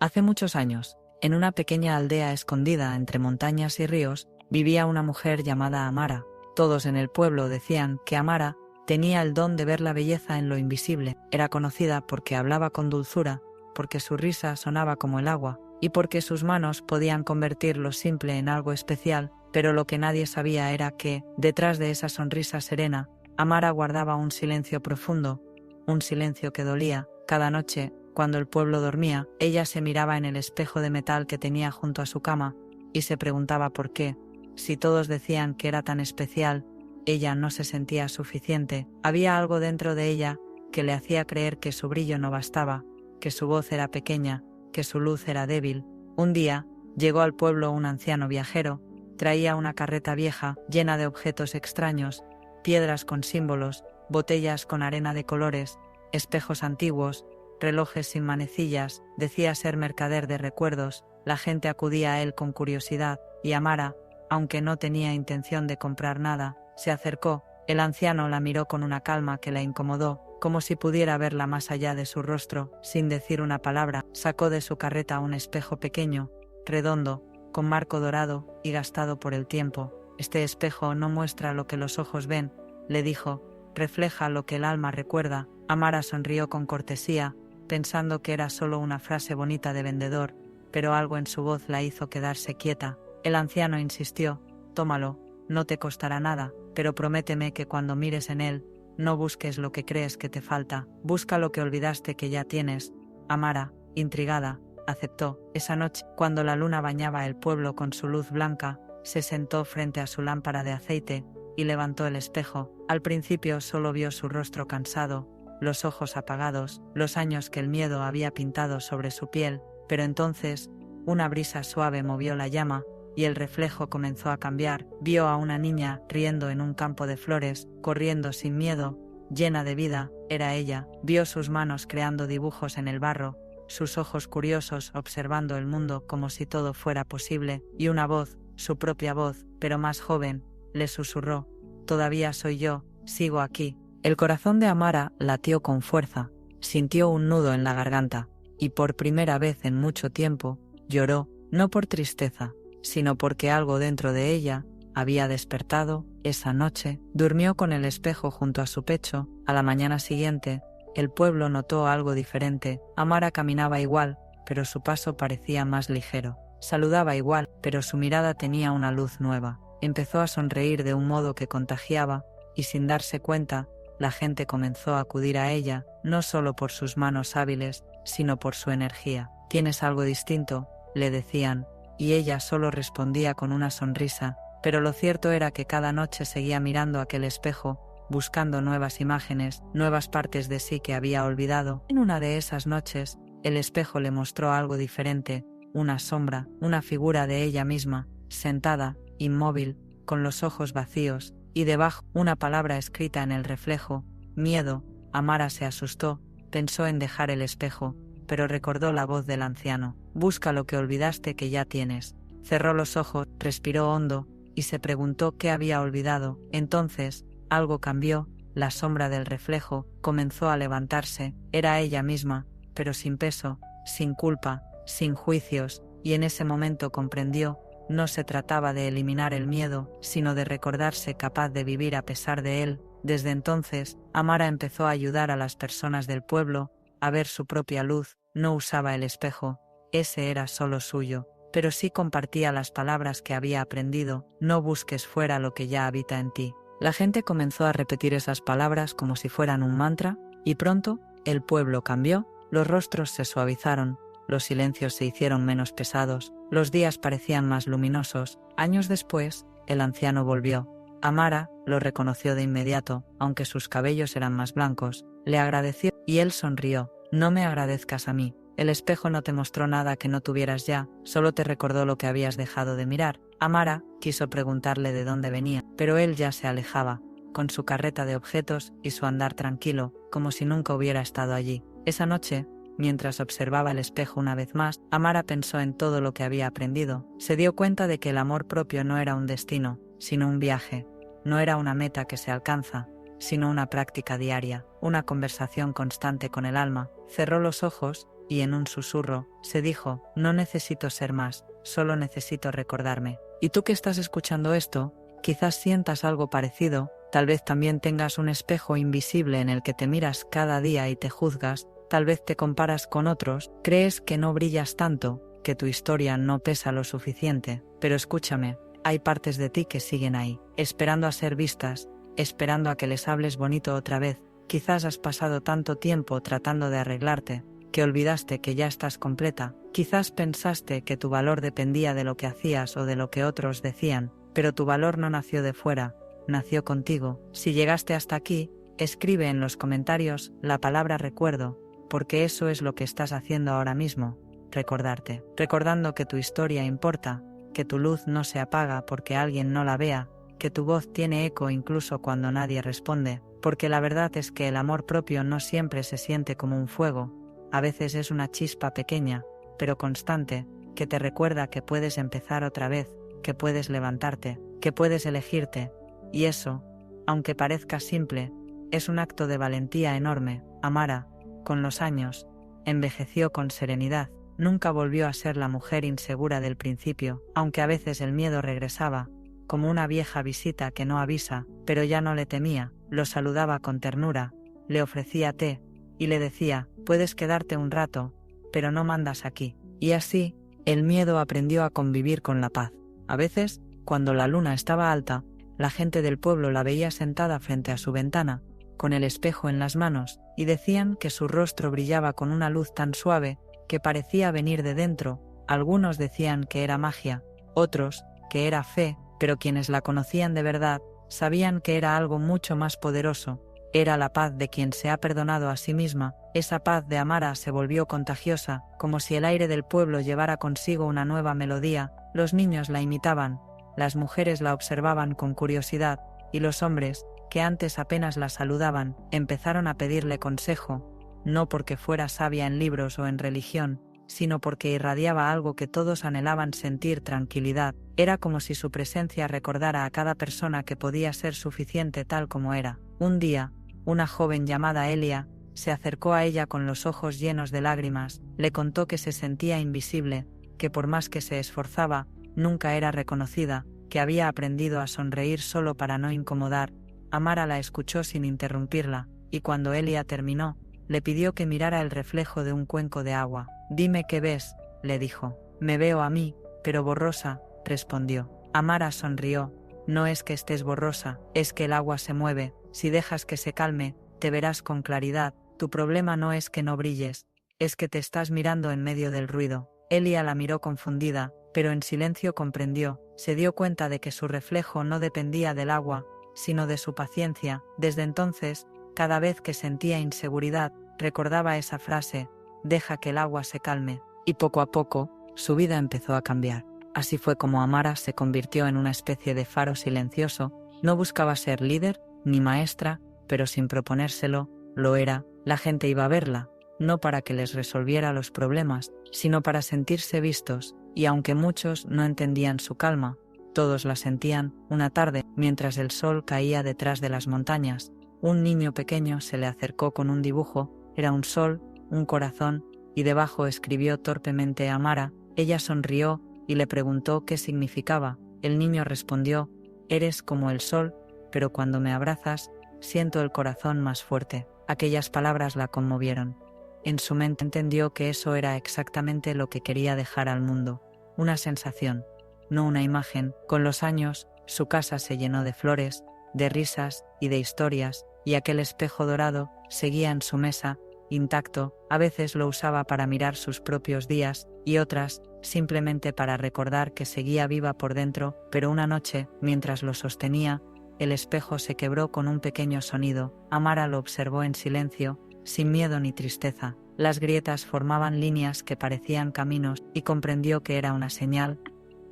Hace muchos años, en una pequeña aldea escondida entre montañas y ríos, vivía una mujer llamada Amara. Todos en el pueblo decían que Amara tenía el don de ver la belleza en lo invisible. Era conocida porque hablaba con dulzura, porque su risa sonaba como el agua, y porque sus manos podían convertir lo simple en algo especial, pero lo que nadie sabía era que, detrás de esa sonrisa serena, Amara guardaba un silencio profundo, un silencio que dolía. Cada noche, cuando el pueblo dormía, ella se miraba en el espejo de metal que tenía junto a su cama, y se preguntaba por qué, si todos decían que era tan especial, ella no se sentía suficiente. Había algo dentro de ella que le hacía creer que su brillo no bastaba, que su voz era pequeña, que su luz era débil. Un día, llegó al pueblo un anciano viajero. Traía una carreta vieja, llena de objetos extraños, piedras con símbolos, botellas con arena de colores, espejos antiguos, relojes sin manecillas. Decía ser mercader de recuerdos. La gente acudía a él con curiosidad, y Amara, aunque no tenía intención de comprar nada, se acercó. El anciano la miró con una calma que la incomodó, como si pudiera verla más allá de su rostro. Sin decir una palabra, sacó de su carreta un espejo pequeño, redondo, con marco dorado y gastado por el tiempo. Este espejo no muestra lo que los ojos ven, le dijo, refleja lo que el alma recuerda. Amara sonrió con cortesía, pensando que era solo una frase bonita de vendedor, pero algo en su voz la hizo quedarse quieta. El anciano insistió, tómalo, no te costará nada, pero prométeme que cuando mires en él, no busques lo que crees que te falta, busca lo que olvidaste que ya tienes. Amara, intrigada, aceptó. Esa noche, cuando la luna bañaba el pueblo con su luz blanca, se sentó frente a su lámpara de aceite y levantó el espejo. Al principio solo vio su rostro cansado, los ojos apagados, los años que el miedo había pintado sobre su piel, pero entonces, una brisa suave movió la llama, y el reflejo comenzó a cambiar. Vio a una niña riendo en un campo de flores, corriendo sin miedo, llena de vida. Era ella. Vio sus manos creando dibujos en el barro, sus ojos curiosos observando el mundo como si todo fuera posible, y una voz, su propia voz, pero más joven, le susurró, «Todavía soy yo, sigo aquí». El corazón de Amara latió con fuerza, sintió un nudo en la garganta, y por primera vez en mucho tiempo, lloró, no por tristeza, sino porque algo dentro de ella había despertado. Esa noche, durmió con el espejo junto a su pecho. A la mañana siguiente, el pueblo notó algo diferente. Amara caminaba igual, pero su paso parecía más ligero. Saludaba igual, pero su mirada tenía una luz nueva. Empezó a sonreír de un modo que contagiaba, y sin darse cuenta, la gente comenzó a acudir a ella, no solo por sus manos hábiles, sino por su energía. «Tienes algo distinto», le decían, y ella solo respondía con una sonrisa, pero lo cierto era que cada noche seguía mirando aquel espejo, buscando nuevas imágenes, nuevas partes de sí que había olvidado. En una de esas noches, el espejo le mostró algo diferente, una sombra, una figura de ella misma, sentada, inmóvil, con los ojos vacíos, y debajo, una palabra escrita en el reflejo, miedo. Amara se asustó, pensó en dejar el espejo, pero recordó la voz del anciano, busca lo que olvidaste que ya tienes. Cerró los ojos, respiró hondo, y se preguntó qué había olvidado. Entonces, algo cambió, la sombra del reflejo comenzó a levantarse, era ella misma, pero sin peso, sin culpa, sin juicios, y en ese momento comprendió, no se trataba de eliminar el miedo, sino de recordarse capaz de vivir a pesar de él. Desde entonces, Amara empezó a ayudar a las personas del pueblo a ver su propia luz. No usaba el espejo, ese era solo suyo, pero sí compartía las palabras que había aprendido, no busques fuera lo que ya habita en ti. La gente comenzó a repetir esas palabras como si fueran un mantra, y pronto, el pueblo cambió, los rostros se suavizaron, los silencios se hicieron menos pesados, los días parecían más luminosos. Años después, el anciano volvió. Amara lo reconoció de inmediato, aunque sus cabellos eran más blancos. Le agradeció, y él sonrió. «No me agradezcas a mí. El espejo no te mostró nada que no tuvieras ya, solo te recordó lo que habías dejado de mirar». Amara quiso preguntarle de dónde venía, pero él ya se alejaba, con su carreta de objetos y su andar tranquilo, como si nunca hubiera estado allí. Esa noche, mientras observaba el espejo una vez más, Amara pensó en todo lo que había aprendido. Se dio cuenta de que el amor propio no era un destino, sino un viaje. No era una meta que se alcanza, sino una práctica diaria, una conversación constante con el alma. Cerró los ojos y en un susurro, se dijo, no necesito ser más, solo necesito recordarme. Y tú que estás escuchando esto, quizás sientas algo parecido, tal vez también tengas un espejo invisible en el que te miras cada día y te juzgas, tal vez te comparas con otros, crees que no brillas tanto, que tu historia no pesa lo suficiente, pero escúchame, hay partes de ti que siguen ahí, esperando a ser vistas, esperando a que les hables bonito otra vez. Quizás has pasado tanto tiempo tratando de arreglarte, que olvidaste que ya estás completa. Quizás pensaste que tu valor dependía de lo que hacías o de lo que otros decían, pero tu valor no nació de fuera, nació contigo. Si llegaste hasta aquí, escribe en los comentarios la palabra recuerdo, porque eso es lo que estás haciendo ahora mismo, recordarte, recordando que tu historia importa, que tu luz no se apaga porque alguien no la vea, que tu voz tiene eco incluso cuando nadie responde, porque la verdad es que el amor propio no siempre se siente como un fuego, a veces es una chispa pequeña, pero constante, que te recuerda que puedes empezar otra vez, que puedes levantarte, que puedes elegirte, y eso, aunque parezca simple, es un acto de valentía enorme. Amara, con los años, envejeció con serenidad, nunca volvió a ser la mujer insegura del principio, aunque a veces el miedo regresaba, como una vieja visita que no avisa, pero ya no le temía, lo saludaba con ternura, le ofrecía té, y le decía, puedes quedarte un rato, pero no mandas aquí. Y así, el miedo aprendió a convivir con la paz. A veces, cuando la luna estaba alta, la gente del pueblo la veía sentada frente a su ventana, con el espejo en las manos, y decían que su rostro brillaba con una luz tan suave que parecía venir de dentro. Algunos decían que era magia, otros que era fe, pero quienes la conocían de verdad sabían que era algo mucho más poderoso. Era la paz de quien se ha perdonado a sí misma. Esa paz de Amara se volvió contagiosa, como si el aire del pueblo llevara consigo una nueva melodía. Los niños la imitaban, las mujeres la observaban con curiosidad, y los hombres, que antes apenas la saludaban, empezaron a pedirle consejo, no porque fuera sabia en libros o en religión, sino porque irradiaba algo que todos anhelaban sentir: tranquilidad. Era como si su presencia recordara a cada persona que podía ser suficiente tal como era. Un día, una joven llamada Elia se acercó a ella con los ojos llenos de lágrimas, le contó que se sentía invisible, que por más que se esforzaba, nunca era reconocida, que había aprendido a sonreír solo para no incomodar. Amara la escuchó sin interrumpirla, y cuando Elia terminó, le pidió que mirara el reflejo de un cuenco de agua. «Dime qué ves», le dijo. «Me veo a mí, pero borrosa», respondió. Amara sonrió. «No es que estés borrosa, es que el agua se mueve. Si dejas que se calme, te verás con claridad. Tu problema no es que no brilles, es que te estás mirando en medio del ruido». Elia la miró confundida, pero en silencio comprendió. Se dio cuenta de que su reflejo no dependía del agua, sino de su paciencia. Desde entonces, cada vez que sentía inseguridad, recordaba esa frase: «Deja que el agua se calme». Y poco a poco, su vida empezó a cambiar. Así fue como Amara se convirtió en una especie de faro silencioso. No buscaba ser líder ni maestra, pero sin proponérselo, lo era. La gente iba a verla, no para que les resolviera los problemas, sino para sentirse vistos, y aunque muchos no entendían su calma, todos la sentían. Una tarde, mientras el sol caía detrás de las montañas, un niño pequeño se le acercó con un dibujo. Era un sol, un corazón, y debajo escribió torpemente Amara. Ella sonrió y le preguntó qué significaba. El niño respondió: «Eres como el sol, pero cuando me abrazas, siento el corazón más fuerte». Aquellas palabras la conmovieron. En su mente entendió que eso era exactamente lo que quería dejar al mundo. Una sensación, no una imagen. Con los años, su casa se llenó de flores, de risas y de historias, y aquel espejo dorado seguía en su mesa, intacto. A veces lo usaba para mirar sus propios días, y otras, simplemente para recordar que seguía viva por dentro. Pero una noche, mientras lo sostenía, el espejo se quebró con un pequeño sonido. Amara lo observó en silencio, sin miedo ni tristeza. Las grietas formaban líneas que parecían caminos, y comprendió que era una señal.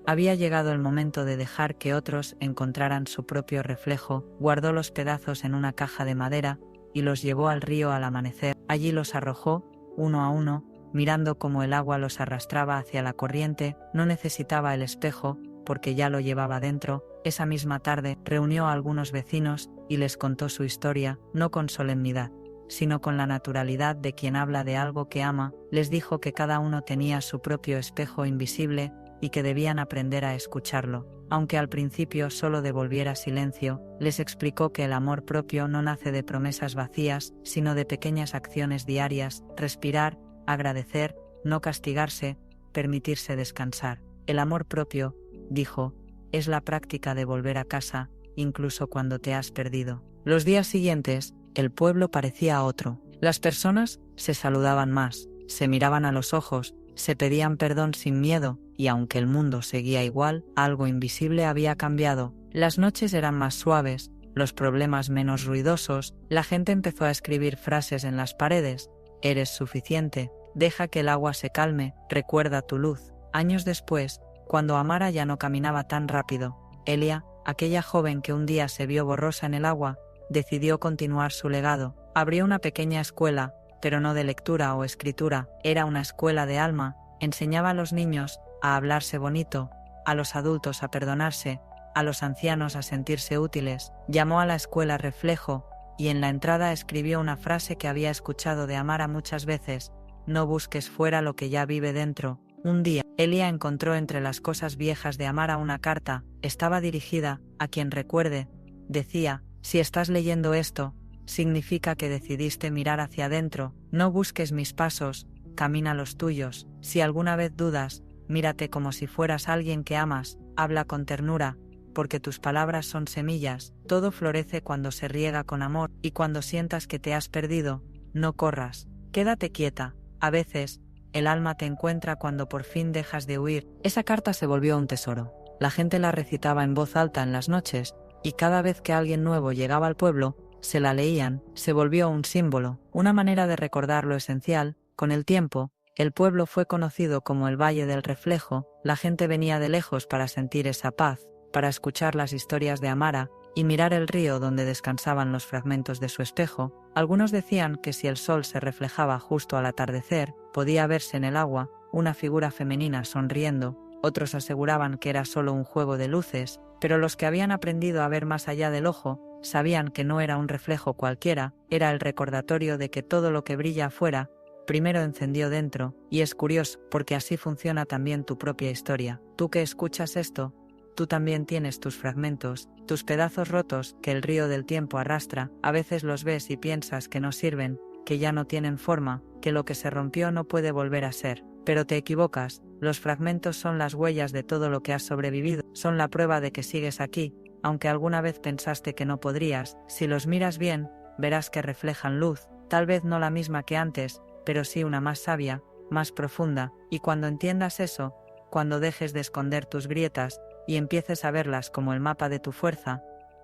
Había llegado el momento de dejar que otros encontraran su propio reflejo. Guardó los pedazos en una caja de madera y los llevó al río al amanecer. Allí los arrojó, uno a uno, mirando cómo el agua los arrastraba hacia la corriente. No necesitaba el espejo, porque ya lo llevaba dentro. Esa misma tarde reunió a algunos vecinos y les contó su historia, no con solemnidad, sino con la naturalidad de quien habla de algo que ama. Les dijo que cada uno tenía su propio espejo invisible y que debían aprender a escucharlo. Aunque al principio solo devolviera silencio, les explicó que el amor propio no nace de promesas vacías, sino de pequeñas acciones diarias: respirar, agradecer, no castigarse, permitirse descansar. El amor propio, dijo, es la práctica de volver a casa, incluso cuando te has perdido. Los días siguientes, el pueblo parecía otro. Las personas se saludaban más, se miraban a los ojos, se pedían perdón sin miedo, y aunque el mundo seguía igual, algo invisible había cambiado. Las noches eran más suaves, los problemas menos ruidosos, la gente empezó a escribir frases en las paredes: eres suficiente, deja que el agua se calme, recuerda tu luz. Años después, cuando Amara ya no caminaba tan rápido, Elia, aquella joven que un día se vio borrosa en el agua, decidió continuar su legado. Abrió una pequeña escuela, pero no de lectura o escritura, era una escuela de alma. Enseñaba a los niños a hablarse bonito, a los adultos a perdonarse, a los ancianos a sentirse útiles. Llamó a la escuela Reflejo, y en la entrada escribió una frase que había escuchado de Amara muchas veces: no busques fuera lo que ya vive dentro. Un día, Elia encontró entre las cosas viejas de Amara una carta. Estaba dirigida a quien recuerde. Decía: si estás leyendo esto, significa que decidiste mirar hacia adentro. No busques mis pasos, camina los tuyos. Si alguna vez dudas, mírate como si fueras alguien que amas, habla con ternura, porque tus palabras son semillas. Todo florece cuando se riega con amor, y cuando sientas que te has perdido, no corras, quédate quieta. A veces, el alma te encuentra cuando por fin dejas de huir. Esa carta se volvió un tesoro. La gente la recitaba en voz alta en las noches, y cada vez que alguien nuevo llegaba al pueblo, se la leían. Se volvió un símbolo, una manera de recordar lo esencial. Con el tiempo, el pueblo fue conocido como el Valle del Reflejo. La gente venía de lejos para sentir esa paz, para escuchar las historias de Amara y mirar el río donde descansaban los fragmentos de su espejo. Algunos decían que si el sol se reflejaba justo al atardecer, podía verse en el agua una figura femenina sonriendo. Otros aseguraban que era solo un juego de luces, pero los que habían aprendido a ver más allá del ojo sabían que no era un reflejo cualquiera, era el recordatorio de que todo lo que brilla afuera primero encendió dentro. Y es curioso, porque así funciona también tu propia historia. Tú que escuchas esto, tú también tienes tus fragmentos, tus pedazos rotos que el río del tiempo arrastra. A veces los ves y piensas que no sirven, que ya no tienen forma, que lo que se rompió no puede volver a ser. Pero te equivocas, los fragmentos son las huellas de todo lo que has sobrevivido, son la prueba de que sigues aquí, aunque alguna vez pensaste que no podrías. Si los miras bien, verás que reflejan luz, tal vez no la misma que antes, pero sí una más sabia, más profunda, y cuando entiendas eso, cuando dejes de esconder tus grietas y empieces a verlas como el mapa de tu fuerza,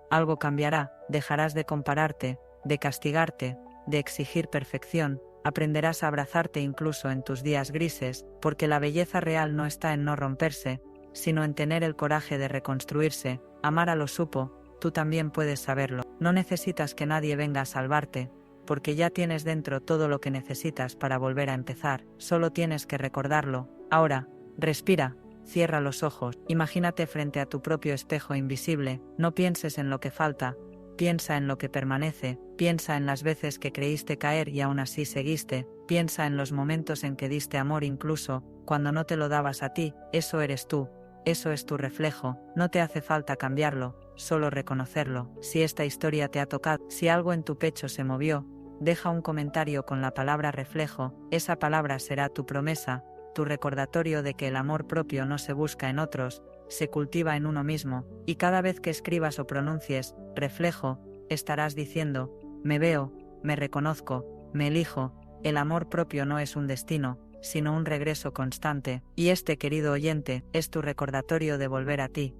algo cambiará. Dejarás de compararte, de castigarte, de exigir perfección, aprenderás a abrazarte incluso en tus días grises, porque la belleza real no está en no romperse, sino en tener el coraje de reconstruirse. Amara lo supo, tú también puedes saberlo. No necesitas que nadie venga a salvarte, porque ya tienes dentro todo lo que necesitas para volver a empezar, solo tienes que recordarlo. Ahora, respira, cierra los ojos, imagínate frente a tu propio espejo invisible, no pienses en lo que falta, piensa en lo que permanece, piensa en las veces que creíste caer y aún así seguiste, piensa en los momentos en que diste amor incluso cuando no te lo dabas a ti. Eso eres tú, eso es tu reflejo, no te hace falta cambiarlo, solo reconocerlo. Si esta historia te ha tocado, si algo en tu pecho se movió, deja un comentario con la palabra reflejo. Esa palabra será tu promesa, tu recordatorio de que el amor propio no se busca en otros, se cultiva en uno mismo, y cada vez que escribas o pronuncies reflejo, estarás diciendo: me veo, me reconozco, me elijo. El amor propio no es un destino, sino un regreso constante, y este, querido oyente, es tu recordatorio de volver a ti.